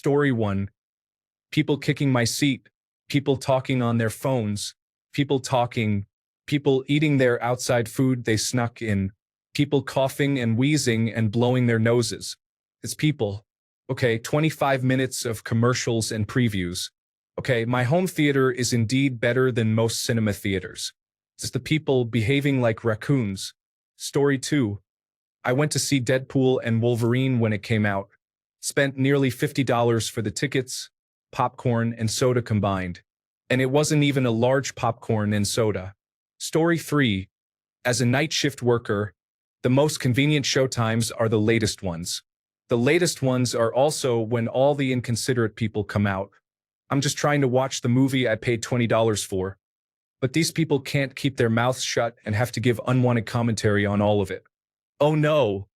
Story 1. People kicking my seat, people talking on their phones, people talking, people eating their outside food they snuck in, people coughing and wheezing and blowing their noses. It's people. Okay, 25 minutes of commercials and previews. Okay, my home theater is indeed better than most cinema theaters. It's the people behaving like raccoons. Story 2. I went to see Deadpool and Wolverine when it came out. Spent nearly $50 for the tickets, popcorn, and soda combined. And it wasn't even a large popcorn and soda. Story 3. As a night shift worker, the most convenient showtimes are the latest ones. The latest ones are also when all the inconsiderate people come out. I'm just trying to watch the movie I paid $20 for. But these people can't keep their mouths shut and have to give unwanted commentary on all of it. Oh no,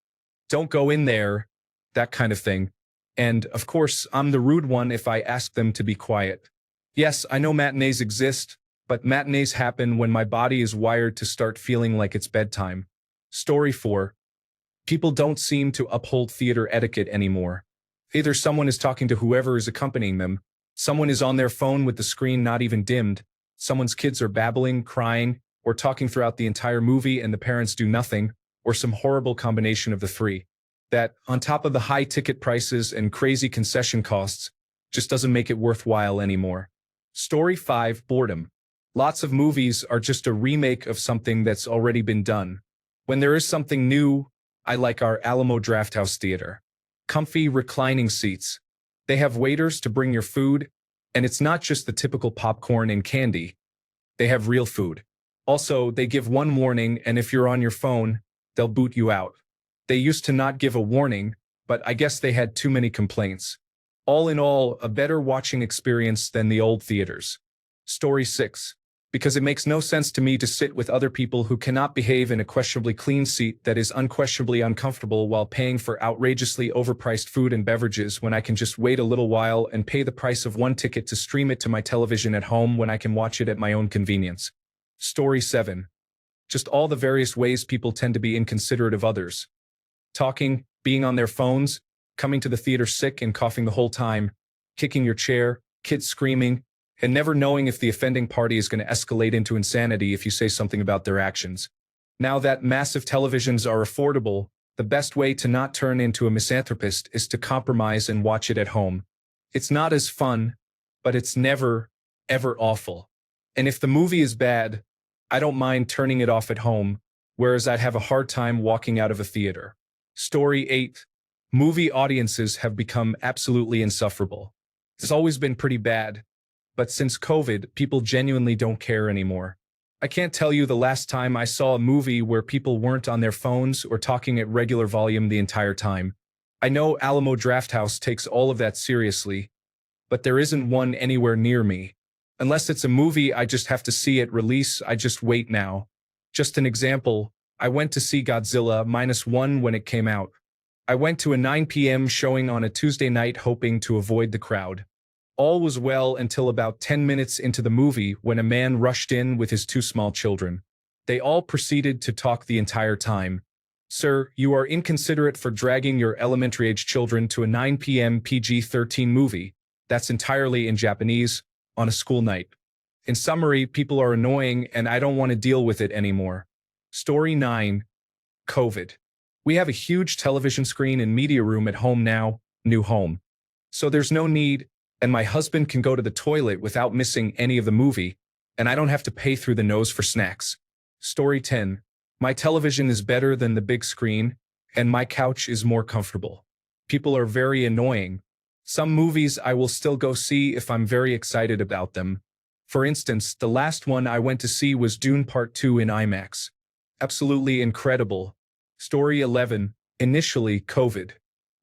don't go in there, that kind of thing. And, of course, I'm the rude one if I ask them to be quiet. Yes, I know matinees exist, but matinees happen when my body is wired to start feeling like it's bedtime. Story 4. People don't seem to uphold theater etiquette anymore. Either someone is talking to whoever is accompanying them, someone is on their phone with the screen not even dimmed, someone's kids are babbling, crying, or talking throughout the entire movie and the parents do nothing, or some horrible combination of the three. That, on top of the high ticket prices and crazy concession costs, just doesn't make it worthwhile anymore. Story 5. Boredom. Lots of movies are just a remake of something that's already been done. When there is something new, I like our Alamo Drafthouse Theater. Comfy, reclining seats. They have waiters to bring your food, and it's not just the typical popcorn and candy. They have real food. Also, they give one warning, and if you're on your phone, they'll boot you out. They used to not give a warning, but I guess they had too many complaints. All in all, a better watching experience than the old theaters. Story 6. Because it makes no sense to me to sit with other people who cannot behave in a questionably clean seat that is unquestionably uncomfortable while paying for outrageously overpriced food and beverages when I can just wait a little while and pay the price of one ticket to stream it to my television at home when I can watch it at my own convenience. Story 7. Just all the various ways people tend to be inconsiderate of others. Talking, being on their phones, coming to the theater sick and coughing the whole time, kicking your chair, kids screaming, and never knowing if the offending party is going to escalate into insanity if you say something about their actions. Now that massive televisions are affordable, the best way to not turn into a misanthropist is to compromise and watch it at home. It's not as fun, but it's never, ever awful. And if the movie is bad, I don't mind turning it off at home, whereas I'd have a hard time walking out of a theater. Story 8. Movie audiences have become absolutely insufferable. It's always been pretty bad, but since COVID, people genuinely don't care anymore. I can't tell you the last time I saw a movie where people weren't on their phones or talking at regular volume the entire time. I know Alamo Drafthouse takes all of that seriously, but there isn't one anywhere near me. Unless it's a movie I just have to see at release, I just wait now. Just an example, I went to see Godzilla -1 when it came out. I went to a 9 p.m. showing on a Tuesday night hoping to avoid the crowd. All was well until about 10 minutes into the movie when a man rushed in with his 2 small children. They all proceeded to talk the entire time. Sir, you are inconsiderate for dragging your elementary-age children to a 9 p.m. PG-13 movie. That's entirely in Japanese, on a school night. In summary, people are annoying and I don't want to deal with it anymore. Story 9. COVID. We have a huge television screen and media room at home now, new home. So there's no need, and my husband can go to the toilet without missing any of the movie, and I don't have to pay through the nose for snacks. Story 10. My television is better than the big screen, and my couch is more comfortable. People are very annoying. Some movies I will still go see if I'm very excited about them. For instance, the last one I went to see was Dune Part 2 in IMAX. Absolutely incredible. Story 11. Initially, COVID.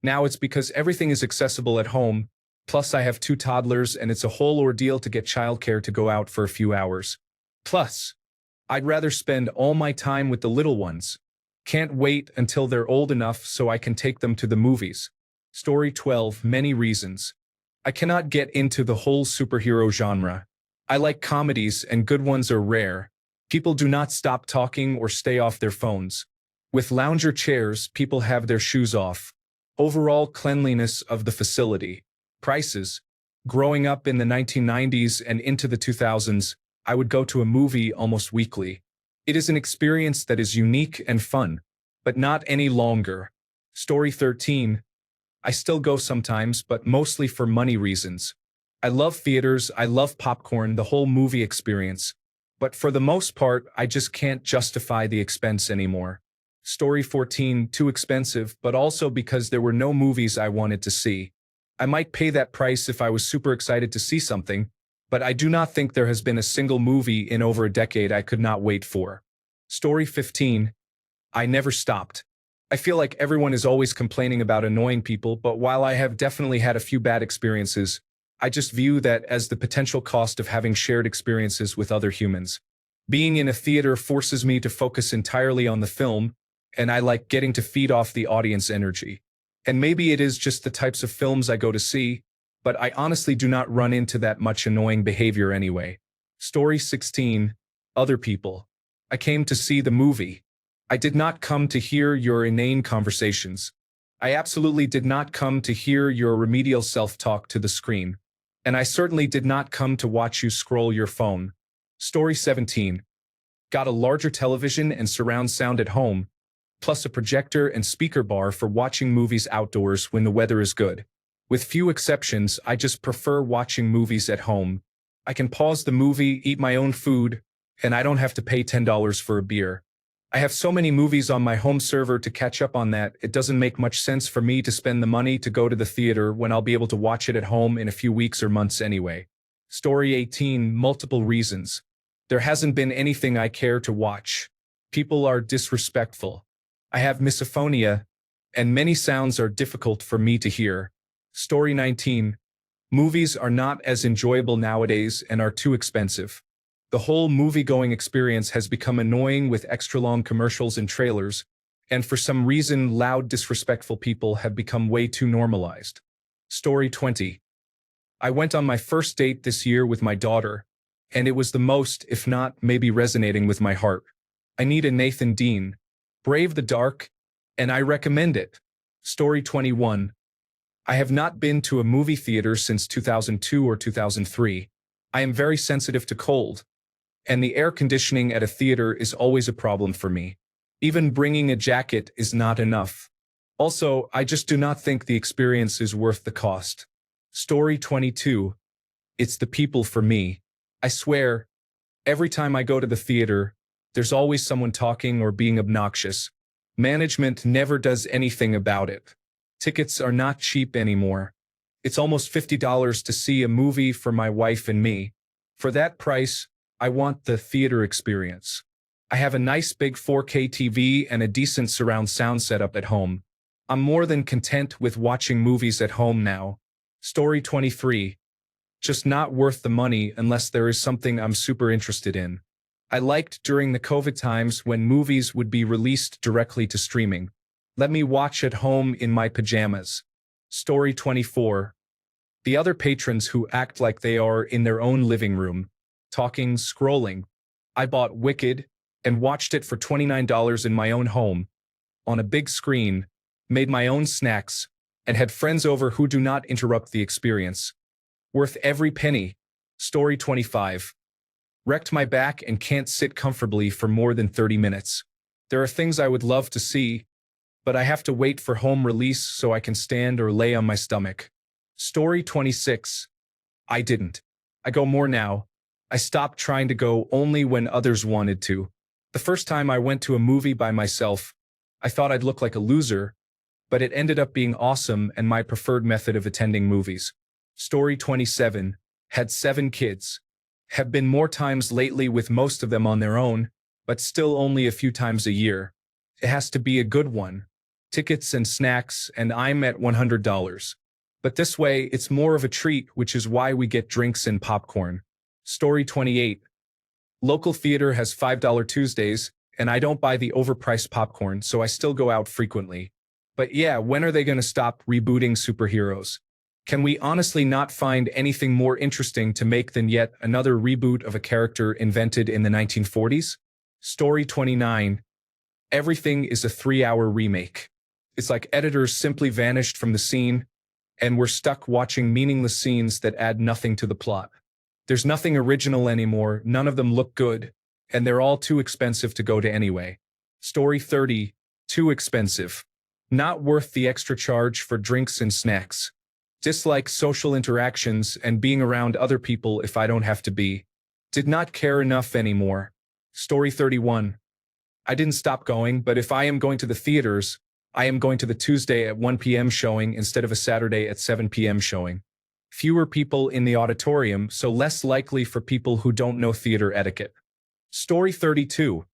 Now it's because everything is accessible at home, plus I have 2 toddlers and it's a whole ordeal to get childcare to go out for a few hours. Plus, I'd rather spend all my time with the little ones. Can't wait until they're old enough so I can take them to the movies. Story 12. Many reasons. I cannot get into the whole superhero genre. I like comedies and good ones are rare. People do not stop talking or stay off their phones. With lounger chairs, people have their shoes off. Overall cleanliness of the facility. Prices. Growing up in the 1990s and into the 2000s, I would go to a movie almost weekly. It is an experience that is unique and fun, but not any longer. Story 13. I still go sometimes, but mostly for money reasons. I love theaters, I love popcorn, the whole movie experience. But for the most part, I just can't justify the expense anymore. Story 14. Too expensive, but also because there were no movies I wanted to see. I might pay that price if I was super excited to see something, but I do not think there has been a single movie in over a decade I could not wait for. Story 15. I never stopped. I feel like everyone is always complaining about annoying people, but while I have definitely had a few bad experiences, I just view that as the potential cost of having shared experiences with other humans. Being in a theater forces me to focus entirely on the film, and I like getting to feed off the audience energy. And maybe it is just the types of films I go to see, but I honestly do not run into that much annoying behavior anyway. Story 16. Other people. I came to see the movie. I did not come to hear your inane conversations. I absolutely did not come to hear your remedial self-talk to the screen. And I certainly did not come to watch you scroll your phone. Story 17. Got a larger television and surround sound at home, plus a projector and speaker bar for watching movies outdoors when the weather is good. With few exceptions, I just prefer watching movies at home. I can pause the movie, eat my own food, and I don't have to pay $10 for a beer. I have so many movies on my home server to catch up on that it doesn't make much sense for me to spend the money to go to the theater when I'll be able to watch it at home in a few weeks or months anyway. Story 18. Multiple reasons. There hasn't been anything I care to watch. People are disrespectful. I have misophonia, and many sounds are difficult for me to hear. Story 19. Movies are not as enjoyable nowadays and are too expensive. The whole movie-going experience has become annoying with extra-long commercials and trailers, and for some reason loud, disrespectful people have become way too normalized. Story 20. I went on my first date this year with my daughter, and it was the most, if not maybe resonating with my heart. I need a Nathan Dean. Brave the dark, and I recommend it. Story 21. I have not been to a movie theater since 2002 or 2003. I am very sensitive to cold, and the air conditioning at a theater is always a problem for me. Even bringing a jacket is not enough. Also, I just do not think the experience is worth the cost. Story 22. It's the people for me. I swear, every time I go to the theater, there's always someone talking or being obnoxious. Management never does anything about it. Tickets are not cheap anymore. It's almost $50 to see a movie for my wife and me. For that price, I want the theater experience. I have a nice big 4K TV and a decent surround sound setup at home. I'm more than content with watching movies at home now. Story 23. Just not worth the money unless there is something I'm super interested in. I liked during the COVID times when movies would be released directly to streaming. Let me watch at home in my pajamas. Story 24. The other patrons who act like they are in their own living room, talking, scrolling. I bought Wicked and watched it for $29 in my own home, on a big screen, made my own snacks, and had friends over who do not interrupt the experience. Worth every penny. Story 25. Wrecked my back and can't sit comfortably for more than 30 minutes. There are things I would love to see, but I have to wait for home release so I can stand or lay on my stomach. Story 26. I didn't. I go more now. I stopped trying to go only when others wanted to. The first time I went to a movie by myself, I thought I'd look like a loser, but it ended up being awesome and my preferred method of attending movies. Story 27. Had 7 kids. Have been more times lately with most of them on their own, but still only a few times a year. It has to be a good one. Tickets and snacks, and I'm at $100. But this way, it's more of a treat, which is why we get drinks and popcorn. Story 28. Local theater has $5 Tuesdays, and I don't buy the overpriced popcorn, so I still go out frequently. But yeah, when are they going to stop rebooting superheroes? Can we honestly not find anything more interesting to make than yet another reboot of a character invented in the 1940s? Story 29. Everything is a 3-hour remake. It's like editors simply vanished from the scene, and we're stuck watching meaningless scenes that add nothing to the plot. There's nothing original anymore, none of them look good, and they're all too expensive to go to anyway. Story 30, too expensive. Not worth the extra charge for drinks and snacks. Dislike social interactions and being around other people if I don't have to be. Did not care enough anymore. Story 31. I didn't stop going, but if I am going to the theaters, I am going to the Tuesday at 1 p.m. showing instead of a Saturday at 7 p.m. showing. Fewer people in the auditorium, so less likely for people who don't know theater etiquette. Story 32.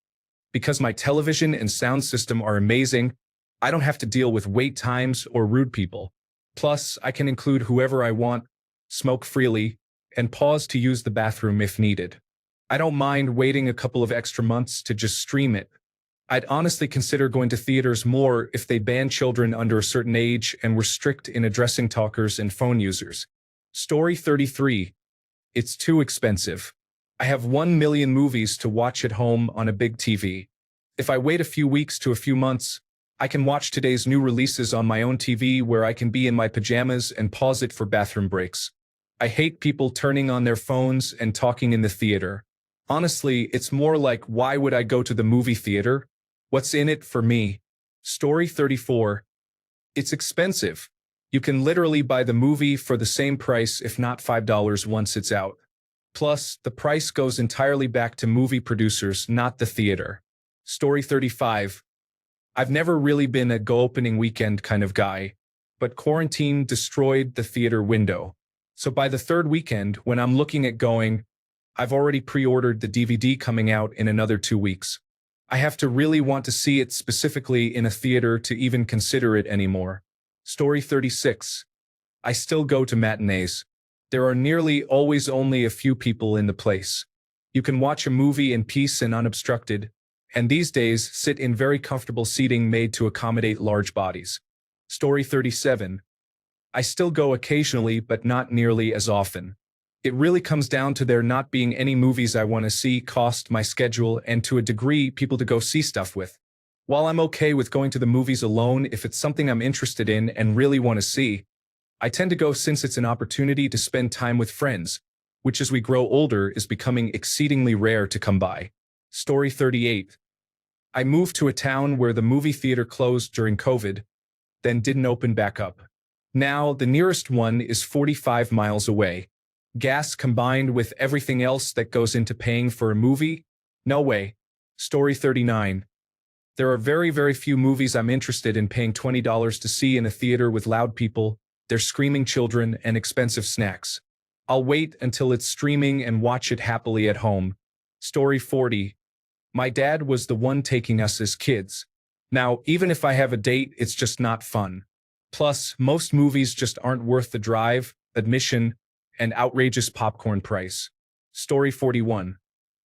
Because my television and sound system are amazing, I don't have to deal with wait times or rude people. Plus, I can include whoever I want, smoke freely, and pause to use the bathroom if needed. I don't mind waiting a couple of extra months to just stream it. I'd honestly consider going to theaters more if they banned children under a certain age and were strict in addressing talkers and phone users. Story 33. It's too expensive. I have 1 million movies to watch at home on a big TV. If I wait a few weeks to a few months, I can watch today's new releases on my own TV where I can be in my pajamas and pause it for bathroom breaks. I hate people turning on their phones and talking in the theater. Honestly, it's more like, why would I go to the movie theater? What's in it for me? Story 34. It's expensive. You can literally buy the movie for the same price, if not $5 once it's out. Plus, the price goes entirely back to movie producers, not the theater. Story 35. I've never really been a go opening weekend kind of guy, but quarantine destroyed the theater window. So by the third weekend, when I'm looking at going, I've already pre-ordered the DVD coming out in another 2 weeks. I have to really want to see it specifically in a theater to even consider it anymore. Story 36. I still go to matinees. There are nearly always only a few people in the place. You can watch a movie in peace and unobstructed, and these days sit in very comfortable seating made to accommodate large bodies. Story 37. I still go occasionally, but not nearly as often. It really comes down to there not being any movies I want to see, cost, my schedule, and to a degree, people to go see stuff with. While I'm okay with going to the movies alone if it's something I'm interested in and really want to see, I tend to go since it's an opportunity to spend time with friends, which as we grow older is becoming exceedingly rare to come by. Story 38. I moved to a town where the movie theater closed during COVID, then didn't open back up. Now, the nearest one is 45 miles away. Gas combined with everything else that goes into paying for a movie? No way. Story 39. There are very, very few movies I'm interested in paying $20 to see in a theater with loud people, their screaming children, and expensive snacks. I'll wait until it's streaming and watch it happily at home. Story 40. My dad was the one taking us as kids. Now, even if I have a date, it's just not fun. Plus, most movies just aren't worth the drive, admission, and outrageous popcorn price. Story 41.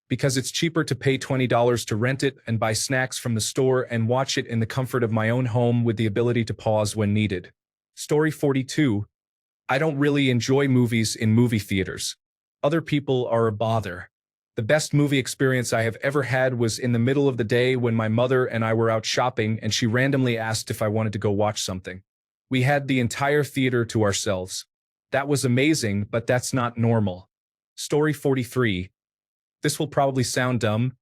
Because it's cheaper to pay $20 to rent it and buy snacks from the store and watch it in the comfort of my own home with the ability to pause when needed. Story 42. I don't really enjoy movies in movie theaters. Other people are a bother. The best movie experience I have ever had was in the middle of the day when my mother and I were out shopping and she randomly asked if I wanted to go watch something. We had the entire theater to ourselves. That was amazing, but that's not normal. Story 43. This will probably sound dumb,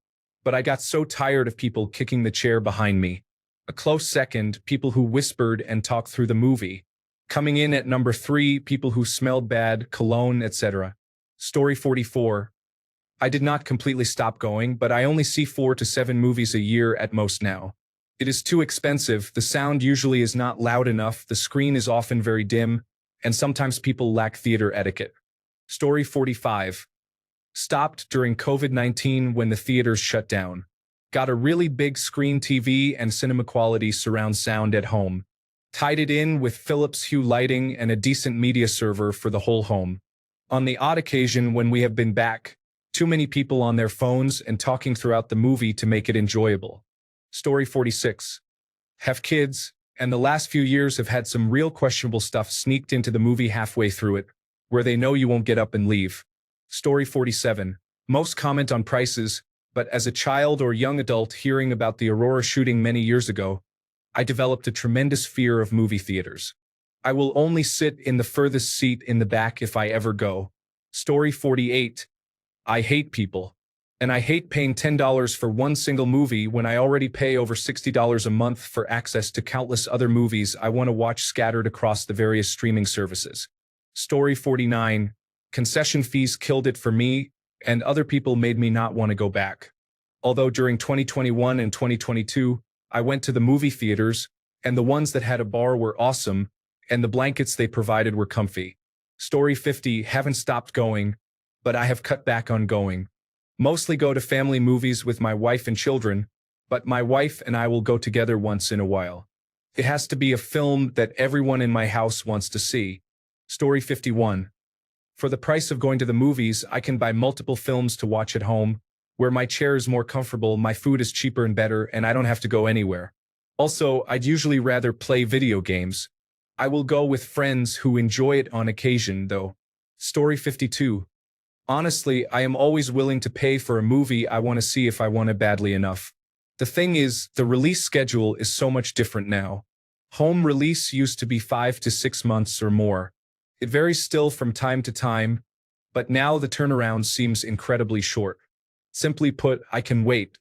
but I got so tired of people kicking the chair behind me. A close second, people who whispered and talked through the movie. Coming in at number 3, people who smelled bad, cologne, etc. Story 44. I did not completely stop going, but I only see 4 to 7 movies a year at most now. It is too expensive, the sound usually is not loud enough, the screen is often very dim, and sometimes people lack theater etiquette. Story 45. Stopped during COVID-19 when the theaters shut down. Got a really big screen TV and cinema quality surround sound at home. Tied it in with Philips Hue lighting and a decent media server for the whole home. On the odd occasion when we have been back, too many people on their phones and talking throughout the movie to make it enjoyable. Story 46. Have kids, and the last few years have had some real questionable stuff sneaked into the movie halfway through it, where they know you won't get up and leave. Story 47. Most comment on prices, but as a child or young adult hearing about the Aurora shooting many years ago, I developed a tremendous fear of movie theaters. I will only sit in the furthest seat in the back if I ever go. Story 48. I hate people. And I hate paying $10 for one single movie when I already pay over $60 a month for access to countless other movies I want to watch scattered across the various streaming services. Story 49. Concession fees killed it for me, and other people made me not want to go back. Although during 2021 and 2022, I went to the movie theaters, and the ones that had a bar were awesome, and the blankets they provided were comfy. Story 50. Haven't stopped going, but I have cut back on going. Mostly go to family movies with my wife and children, but my wife and I will go together once in a while. It has to be a film that everyone in my house wants to see. Story 51. For the price of going to the movies, I can buy multiple films to watch at home, where my chair is more comfortable, my food is cheaper and better, and I don't have to go anywhere. Also, I'd usually rather play video games. I will go with friends who enjoy it on occasion, though. Story 52. Honestly, I am always willing to pay for a movie I want to see if I want it badly enough. The thing is, the release schedule is so much different now. Home release used to be 5 to 6 months or more. It varies still from time to time, but now the turnaround seems incredibly short. Simply put, I can wait.